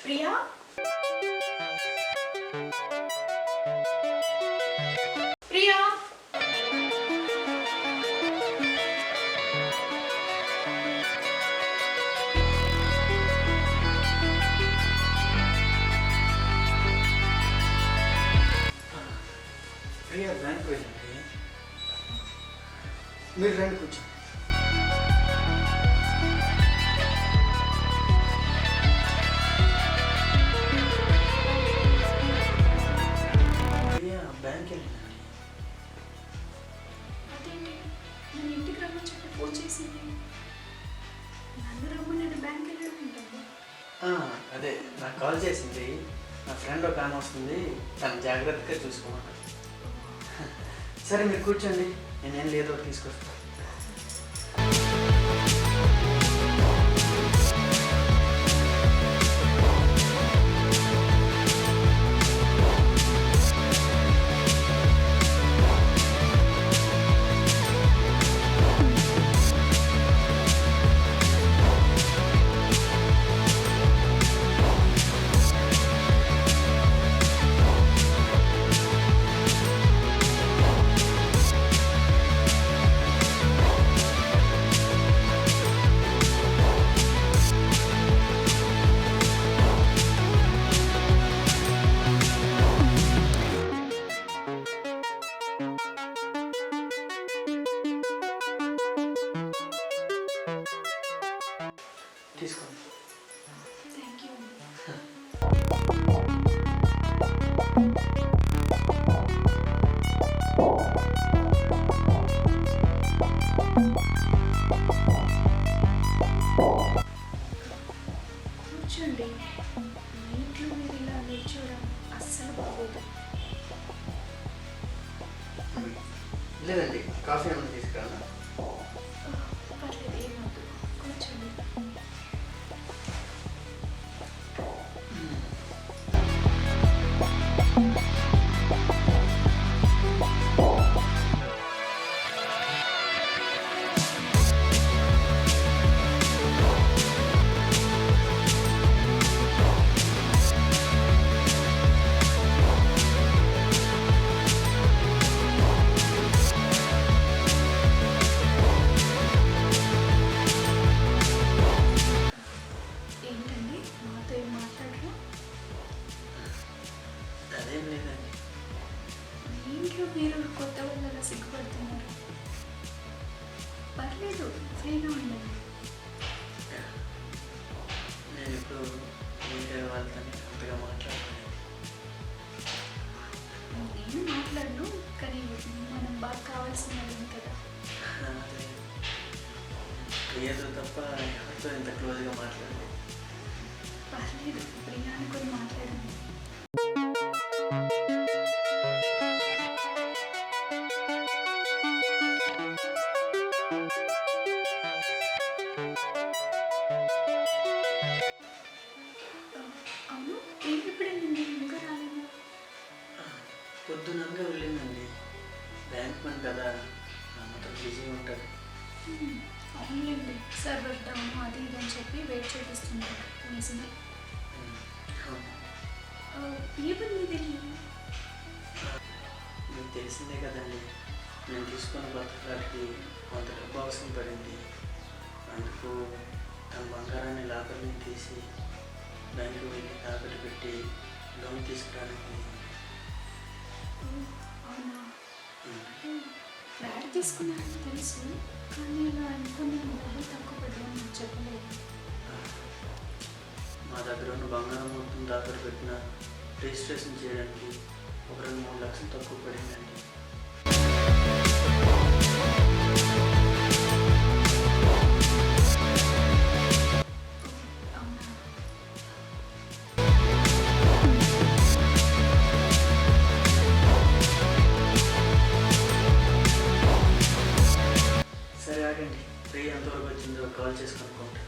Priya Priya Priya bank వెళ్ళండి. మీరు రండి కూర్చోండి. ప్రియా బ్యాంక్ వెళ్ళండి. అదేంటి నేను ఇంటికి రమ్మని చెప్పి ఫోన్ చేసింది. నన్ను రమ్మని నేను బ్యాంక్ వెళ్ళడం ఉంటుంది. అదే నాకు కాల్ చేసింది. నా ఫ్రెండ్ ఒక ఆమె వస్తుంది, తను జాగ్రత్తగా చూసుకోమన్నాడు. సరే మీరు కూర్చోండి, నేనేం లేదో తీసుకొస్తాను. తీసుకోండి. Thank you. కూర్చోండి. మీ ఇంట్లో మీరు ఇలా నిల్చోవడం అస్సలు బాగోదు. లేదండి, కాఫీ ఏమైనా తీసుకురానా? పర్లేదు, ఏమవుతుంది, కూర్చోండి. ఏంటండి మాతో ఏం మాట్లాడరు? అదేం లేదండి. మీ ఇంట్లో మీరు కొత్త వాళ్ళగా సిగ్గుపడుతున్నారు. పర్లేదు, ఫ్రీగా ఉండండి. నేను ఇప్పుడు వేరే వాళ్ళతో అంతగా మాట్లాడుతున్నాను. నేను మాట్లాడను, కానీ మనం బాగా కావాల్సిన వాళ్ళం కదా. అదే ప్రియతో తప్ప ఎవరితో ఇంత క్లోజ్గా మాట్లాడలేదు. పర్లేదు, ప్రియా అనుకొని మాట్లాడండి. అవును, ప్రియ ఎప్పుడైందండి? ఇంకా రాలేదు. పొద్దునగా వెళ్ళిందండి. బ్యాంక్ పని కదా, మాత్రం బిజీగా ఉంటుంది. అవునులేండి, సర్వర్ డౌన్ అది ఇది అని చెప్పి వెయిట్ చేపిస్తున్నారు. నిజమే. ఏ పని మీద వెళ్ళి? మీకు తెలిసిందే కదండి, నేను తీసుకున్న కొత్త ఫ్లాట్కి కొంత డబ్బు అవసరం పడింది. అందుకు తన బంగారాన్ని లాకర్ని తీసి బ్యాంకు వెళ్ళి తాకట్టు పెట్టి లోన్ తీసుకురావడానికి. అవునా, ఫ్లాట్ తీసుకున్నారని తెలుసు, కానీ ఇలా అనుకుని డబ్బులు తక్కువ పడదని నాకు చెప్పలేదు. మా దగ్గర ఉన్న బంగారం మొత్తం తాకట్టు పెట్టిన రిజిస్ట్రేషన్ చేయడానికి ఒక 2-3 లక్షలు తక్కువ పడిందండి. అవునా, సరే ఆగండి, ప్రియ ఎంతవరకు వచ్చిందో కాల్ చేసి కనుక్కుంటాను.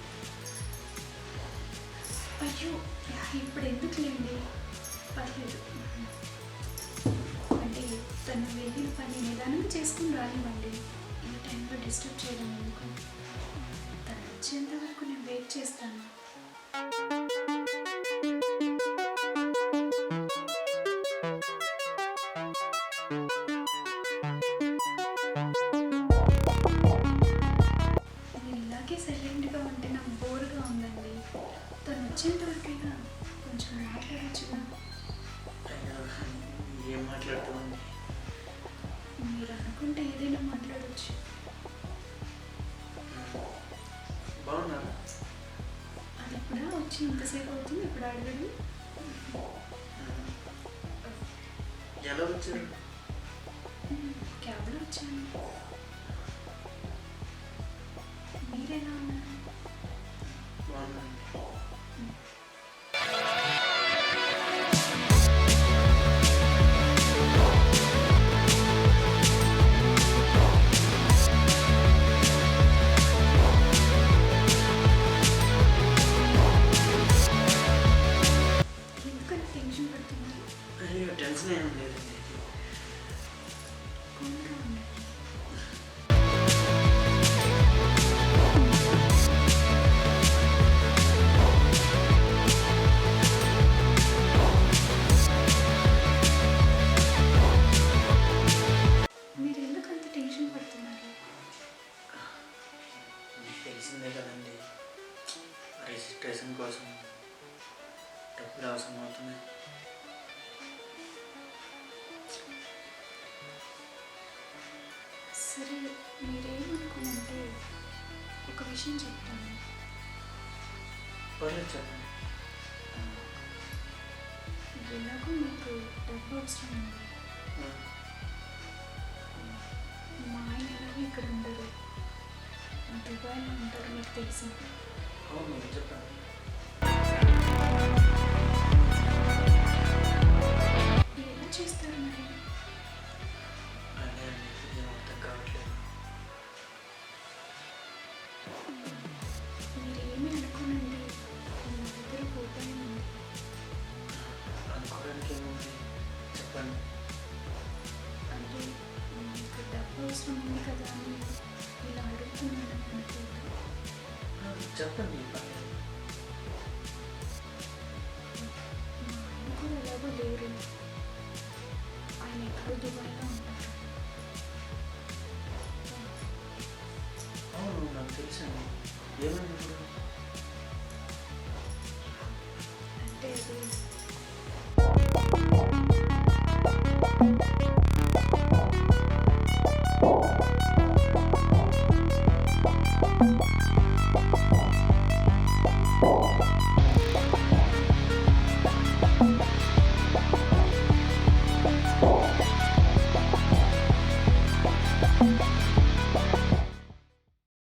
అయ్యో ఇప్పుడు ఎందుకులేండి, పర్లేదు. అంటే తను వెళ్ళిన పని నిదానంగా చేసుకుని రానివ్వండి. ఈ టైంలో డిస్టర్బ్ చేయడం ఎందుకు? తను వచ్చేంత వరకు నేను వెయిట్ చేస్తాను. నేను ఇలాగే సైలెంట్గా ఉంటే నాకు బోర్గా ఉందండి. తను వచ్చేంత వరకైనా కొంచెం మాట్లాడచ్చుగా. అయినా ఏం మాట్లాడుతుంది? మీరు అనుకుంటే ఏదైనా మాట్లాడవచ్చు. బాగున్నారా? అది ఇప్పుడా వచ్చి ఇంతసేపు అవుతుంది ఇప్పుడు అడగడు. ఎలా వచ్చారు? క్యాబ్లో వచ్చాను. మీరెలా ఉన్నారు? బాగున్నాను. ఎందుకని టెన్షన్ పడుతున్నారు? అయ్యో టెన్షన్ ఏం లేదండి. కూల్గా ఉండండి. మీరు ఎందుకు అంత టెన్షన్ పడుతున్నారు? మీకు తెలిసిందే కదండి, రిజిస్ట్రేషన్ కోసం డబ్బులు అవసరం అవుతున్నాయి. సరే మీరేమనుకోమంటే ఒక విషయం చెప్తాను. పర్లేదు చెప్పండి. ఎలాగో మీకు డబ్బు అవసరం ఉంది. మా ఆయన ఎలాగో ఇక్కడ ఉండరు, దుబాయ్లో ఉంటారు, మీకు తెలిసి. అవును చెప్పండి. ఎలా చేస్తారు మరి? అదే అండి, ఏం అర్థం కావట్లేదు. మీరు ఏమీ అనుకోనండి, నా దగ్గర కోపం ఉంది. అనుకోవడానికి ఏముంది చెప్పండి. అంటే మీకు డబ్బు అవసరం ఉంది కదా అని ఇలా అడుగుతున్నాను అనుకోవద్దు. చెప్పండి పర్లేదు. మా ఆయన కూడా ఎలాగో లేరు, ఆయన ఎక్కడో దుబాయ్లో ఉంటారు. అవును నాకు తెలుసండి. ఏమైంది ఇప్పుడు? అంటే అది